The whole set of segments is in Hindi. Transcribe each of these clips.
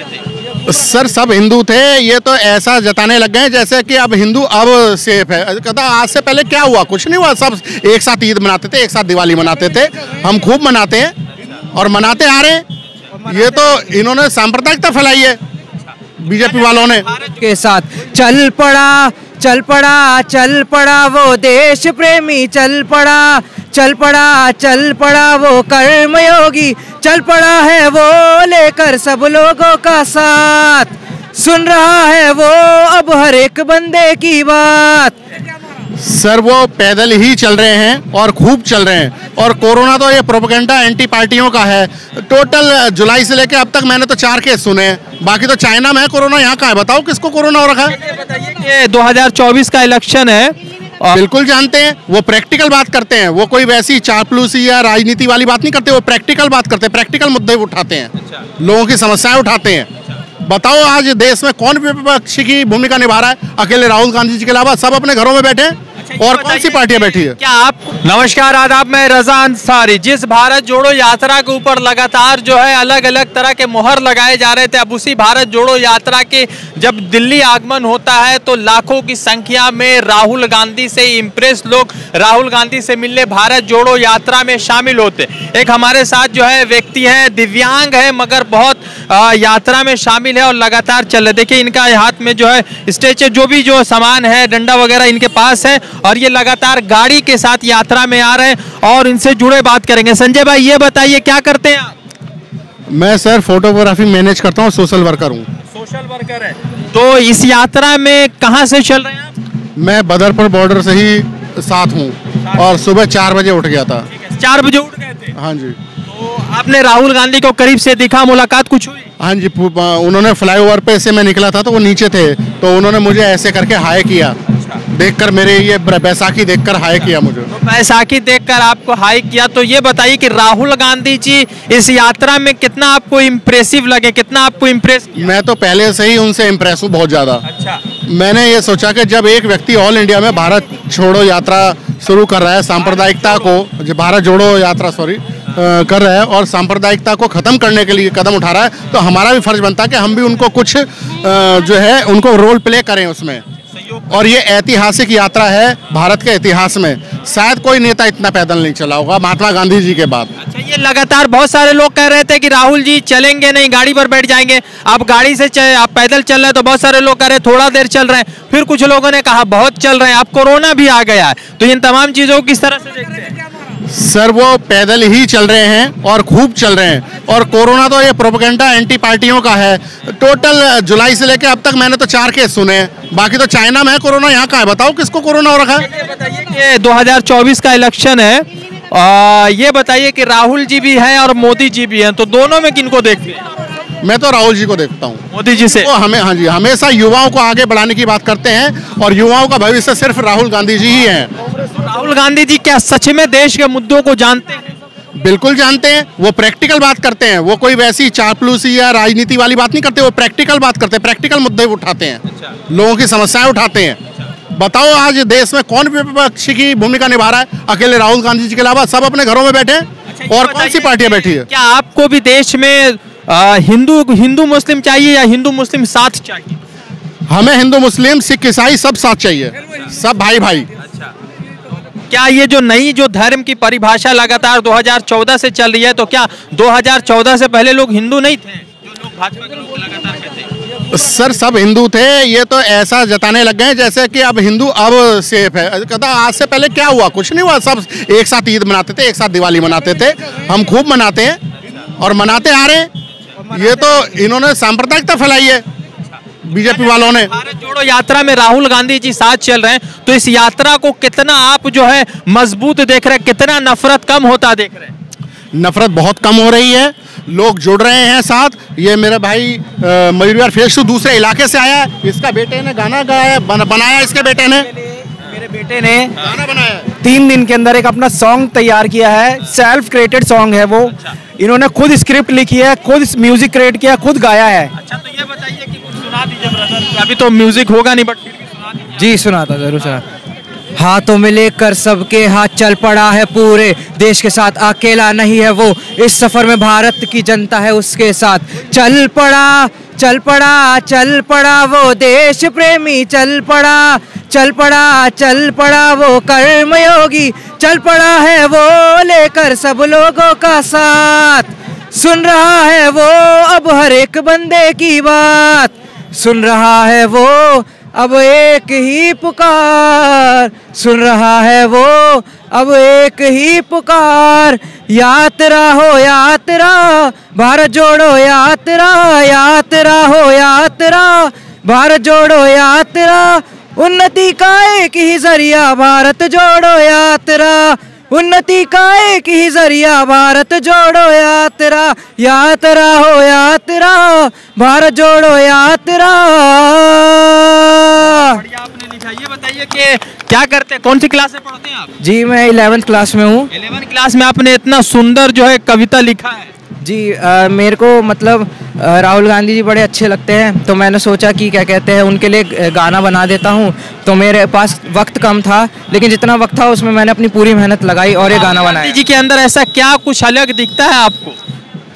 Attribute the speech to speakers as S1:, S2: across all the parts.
S1: थे?
S2: सर सब हिंदू थे, ये तो ऐसा जताने लग गए जैसे कि अब हिंदू अब सेफ है। कहता आज से पहले क्या हुआ, कुछ नहीं हुआ, सब एक साथ ईद मनाते थे, एक साथ दिवाली मनाते थे, हम खूब मनाते हैं और मनाते आ रहे हैं। ये तो इन्होंने सांप्रदायिकता फैलाई है बीजेपी वालों ने।
S3: के साथ चल पड़ा चल पड़ा चल पड़ा वो देश प्रेमी, चल पड़ा चल पड़ा चल पड़ा वो कर्मयोगी, चल पड़ा है वो लेकर सब लोगों का साथ, सुन रहा है वो अब हर एक बंदे की बात।
S2: सर वो पैदल ही चल रहे हैं और खूब चल रहे हैं, और कोरोना तो ये प्रोपेगेंडा एंटी पार्टियों का है। टोटल जुलाई से लेकर अब तक मैंने तो 4 केस सुने हैं, बाकी तो चाइना में है कोरोना, यहाँ कहाँ है बताओ किसको कोरोना हो रखा है?
S1: बताइए कि 2024 का इलेक्शन है।
S2: बिल्कुल जानते हैं, वो प्रैक्टिकल बात करते हैं, वो कोई वैसी चापलूसी या राजनीति वाली बात नहीं करते, वो प्रैक्टिकल बात करते हैं, प्रैक्टिकल मुद्दे उठाते हैं, लोगों की समस्याएं उठाते हैं। बताओ आज देश में कौन विपक्ष की भूमिका निभा रहा है? अकेले राहुल गांधी जी के अलावा सब अपने घरों में बैठे हैं, और कौन सी पार्टियां बैठी है?
S1: क्या आप? नमस्कार आदाब, मैं रजा अंसारी। जिस भारत जोड़ो यात्रा के ऊपर लगातार जो है अलग अलग तरह के मोहर लगाए जा रहे थे, अब उसी भारत जोड़ो यात्रा के जब दिल्ली आगमन होता है तो लाखों की संख्या में राहुल गांधी से इम्प्रेस लोग राहुल गांधी से मिलने भारत जोड़ो यात्रा में शामिल होते। एक हमारे साथ जो है व्यक्ति है, दिव्यांग है मगर बहुत यात्रा में शामिल है और लगातार चल रहे। देखिए इनका हाथ में जो है स्टेज जो भी जो सामान है, डंडा वगैरह इनके पास है, और ये लगातार गाड़ी के साथ यात्रा में आ रहे हैं और इनसे जुड़े बात करेंगे। संजय भाई ये बताइए क्या करते हैं आप?
S2: मैं सर फोटोग्राफी मैनेज करता हूँ, सोशल वर्कर हूँ।
S1: सोशल वर्कर है। तो इस यात्रा में कहाँ से चल रहे हैं आप?
S2: मैं बदरपुर बॉर्डर से ही साथ हूँ, और सुबह 4 बजे उठ गया था।
S1: 4 बजे उठ गए थे?
S2: हाँ जी।
S1: तो आपने राहुल गांधी को करीब से देखा, मुलाकात कुछ हुई?
S2: हाँ जी, उन्होंने फ्लाईओवर पे से मैं निकला था तो वो नीचे थे, तो उन्होंने मुझे ऐसे करके हाय किया, देखकर मेरे ये बैसाखी देखकर हाय किया मुझे।
S1: तो बैसाखी देखकर आपको हाय किया। तो ये बताइए कि राहुल गांधी जी इस यात्रा में कितना आपको इम्प्रेसिव लगे, कितना आपको इम्प्रेस किया?
S2: मैं तो पहले से ही उनसे इम्प्रेस हूँ बहुत ज़्यादा।
S1: अच्छा।
S2: मैंने ये सोचा कि जब एक व्यक्ति ऑल इंडिया में भारत छोड़ो यात्रा शुरू कर रहा है, सांप्रदायिकता को जो भारत जोड़ो यात्रा कर रहा है और सांप्रदायिकता को ख़त्म करने के लिए कदम उठा रहा है, तो हमारा भी फर्ज बनता है कि हम भी उनको कुछ जो है उनको रोल प्ले करें उसमें। और ये ऐतिहासिक यात्रा है भारत के इतिहास में, शायद कोई नेता इतना पैदल नहीं चला होगा महात्मा गांधी जी के बाद।
S1: अच्छा, ये लगातार बहुत सारे लोग कह रहे थे कि राहुल जी चलेंगे नहीं, गाड़ी पर बैठ जाएंगे। आप गाड़ी से आप पैदल चल रहे हैं तो बहुत सारे लोग कह रहे हैं थोड़ा देर चल रहे हैं, फिर कुछ लोगों ने कहा बहुत चल रहे हैं। अब कोरोना भी आ गया है, तो इन तमाम चीज़ों को किस तरह से देखते हैं?
S2: सर वो पैदल ही चल रहे हैं और खूब चल रहे हैं, और कोरोना तो ये प्रोपेगेंडा एंटी पार्टियों का है। टोटल जुलाई से लेकर अब तक मैंने तो 4 केस सुने हैं, बाकी तो चाइना में है कोरोना, यहाँ कहाँ है बताओ किसको कोरोना हो रखा है?
S1: बताइए कि 2024 का इलेक्शन है, ये बताइए कि राहुल जी भी हैं और मोदी जी भी हैं, तो दोनों में किनको देखते हैं?
S2: मैं तो राहुल जी को देखता हूँ।
S1: मोदी जी से?
S2: वो हमें, हाँ जी, हमेशा युवाओं को आगे बढ़ाने की बात करते हैं, और युवाओं का भविष्य सिर्फ राहुल गांधी जी ही हैं।
S1: राहुल गांधी जी क्या सच में देश के मुद्दों को जानते हैं?
S2: बिल्कुल जानते हैं, वो प्रैक्टिकल बात करते हैं, वो कोई वैसी चापलूसी या राजनीति वाली बात नहीं करते, वो प्रैक्टिकल बात करते हैं, प्रैक्टिकल मुद्दे उठाते हैं, लोगों की समस्याएं उठाते हैं। बताओ आज देश में कौन विपक्ष की भूमिका निभा रहा है? अकेले राहुल गांधी जी के अलावा सब अपने घरों में बैठे हैं, और कौन सी पार्टियां बैठी है?
S1: क्या आपको भी देश में हिंदू मुस्लिम चाहिए या हिंदू मुस्लिम साथ चाहिए?
S2: हमें हिंदू मुस्लिम सिख ईसाई सब साथ चाहिए, सब भाई भाई।
S1: अच्छा, क्या ये जो नई जो धर्म की परिभाषा लगातार 2014 से चल रही है, तो क्या 2014 से पहले लोग हिंदू नहीं थे जो लोग भाजपा के लोग लगातार कहते हैं?
S2: सर सब हिंदू थे, ये तो ऐसा जताने लग गए जैसे कि अब हिंदू अब सेफ है। कहता आज से पहले क्या हुआ, कुछ नहीं हुआ, सब एक साथ ईद मनाते थे, एक साथ दिवाली मनाते थे, हम खूब मनाते हैं और मनाते आ रहे हैं। ये तो इन्होंने सांप्रदायिकता फैलाई है बीजेपी वालों ने।
S1: भारत जोड़ो यात्रा में राहुल गांधी जी साथ चल रहे हैं, तो इस यात्रा को कितना आप जो है मजबूत देख रहे हैं, कितना नफरत कम होता देख रहे हैं?
S2: नफरत बहुत कम हो रही है, लोग जुड़ रहे हैं साथ। ये मेरे भाई मयूर यार फेस दूसरे इलाके से आया है, इसका बेटे ने गाना गाया, बनाया इसके बेटे ने,
S3: मेरे बेटे ने
S2: गाना बनाया
S3: 3 दिन के अंदर एक अपना सॉन्ग तैयार किया है, सेल्फ क्रिएटेड सॉन्ग है वो। इन्होंने खुद स्क्रिप्ट लिखी है, खुद म्यूजिक क्रिएट किया, खुद गाया है।
S1: अच्छा, तो ये बताइए कि कुछ सुना दीजिए ब्रदर। अभी तो म्यूजिक होगा नहीं, बट फिर भी सुना दीजिए।
S3: जी सुनाता जरूर सुना। हाथों में लेकर सबके हाथ चल पड़ा है पूरे देश के साथ, अकेला नहीं है वो, इस सफर में भारत की जनता है उसके साथ। चल पड़ा चल पड़ा वो देश प्रेमी, चल पड़ा वो कर्मयोगी, चल पड़ा है वो लेकर सब लोगों का साथ, सुन रहा है वो अब हर एक बंदे की बात, सुन रहा है वो अब एक ही पुकार, सुन रहा है वो अब एक ही पुकार, यात्रा हो यात्रा भारत जोड़ो यात्रा, यात्रा हो यात्रा भारत जोड़ो यात्रा, उन्नति का एक ही जरिया भारत जोड़ो यात्रा, उन्नति का एक ही जरिया भारत जोड़ो यात्रा, यात्रा हो यात्रा भारत जोड़ो यात्रा।
S1: बढ़िया आपने लिखा। ये बताइए कि क्या करते हैं, कौन सी क्लास में पढ़ते हैं आप?
S3: जी मैं 11th क्लास में हूँ।
S1: 11th क्लास में आपने इतना सुंदर जो है कविता लिखा है।
S3: जी मेरे को मतलब राहुल गांधी जी बड़े अच्छे लगते हैं, तो मैंने सोचा कि क्या कहते हैं उनके लिए गाना बना देता हूँ। तो मेरे पास वक्त कम था, लेकिन जितना वक्त था उसमें मैंने अपनी पूरी मेहनत लगाई और ये गाना बनाया।
S1: गांधी जी के अंदर ऐसा क्या कुछ अलग दिखता है आपको?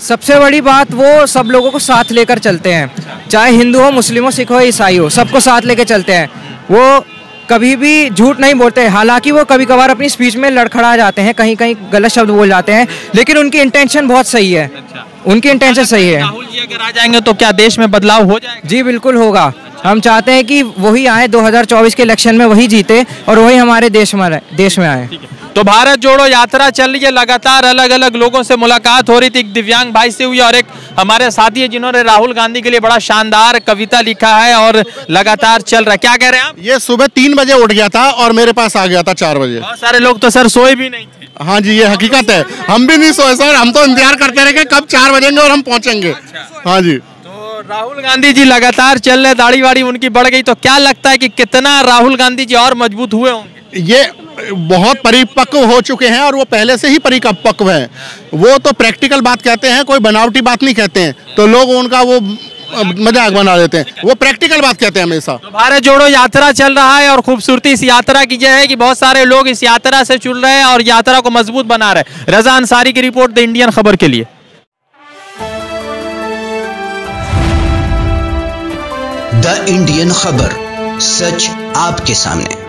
S3: सबसे बड़ी बात, वो सब लोगों को साथ लेकर चलते हैं, चाहे हिंदू हो, मुस्लिम हो, सिख हो, ईसाई हो, सबको साथ लेकर चलते हैं। वो कभी भी झूठ नहीं बोलते, हालांकि वो कभी कभार अपनी स्पीच में लड़खड़ा जाते हैं, कहीं कहीं गलत शब्द बोल जाते हैं, लेकिन उनकी इंटेंशन बहुत सही है। उनकी इंटेंशन सही है।
S1: राहुल जी अगर आ जाएंगे तो क्या देश में बदलाव हो जाएगा?
S3: जी बिल्कुल होगा। हम चाहते हैं कि वही आए, 2024 के इलेक्शन में वही जीते और वही हमारे देश में आए।
S1: तो भारत जोड़ो यात्रा चल रही है, लगातार अलग अलग लोगों से मुलाकात हो रही थी। एक दिव्यांग भाई से हुई और एक हमारे साथी है जिन्होंने राहुल गांधी के लिए बड़ा शानदार कविता लिखा है और लगातार चल रहा है। क्या कह रहे हैं आप?
S2: ये सुबह 3 बजे उठ गया था और मेरे पास आ गया था 4 बजे।
S1: बहुत सारे लोग तो सर सोए भी नहीं थे।
S2: हाँ जी, ये हकीकत है। हम भी नहीं सोए सर, हम तो इंतजार करते रहे कि कब 4 बजेंगे और हम पहुंचेंगे। हाँ जी।
S1: तो राहुल गांधी जी लगातार चल रहे, दाढ़ी वाड़ी उनकी बढ़ गई, तो क्या लगता है कि कितना राहुल गांधी जी और मजबूत हुए होंगे?
S2: ये बहुत परिपक्व हो चुके हैं और वो पहले से ही परिपक्व हैं। वो तो प्रैक्टिकल बात कहते हैं, कोई बनावटी बात नहीं कहते हैं, तो लोग उनका वो मजाक बना देते हैं। वो प्रैक्टिकल बात कहते हैं हमेशा।
S1: तो भारत जोड़ो यात्रा चल रहा है और खूबसूरती इस यात्रा की यह है कि बहुत सारे लोग इस यात्रा से जुड़ रहे हैं और यात्रा को मजबूत बना रहे हैं। रजा अंसारी की रिपोर्ट द इंडियन खबर के लिए।
S4: द इंडियन खबर, सच आपके सामने।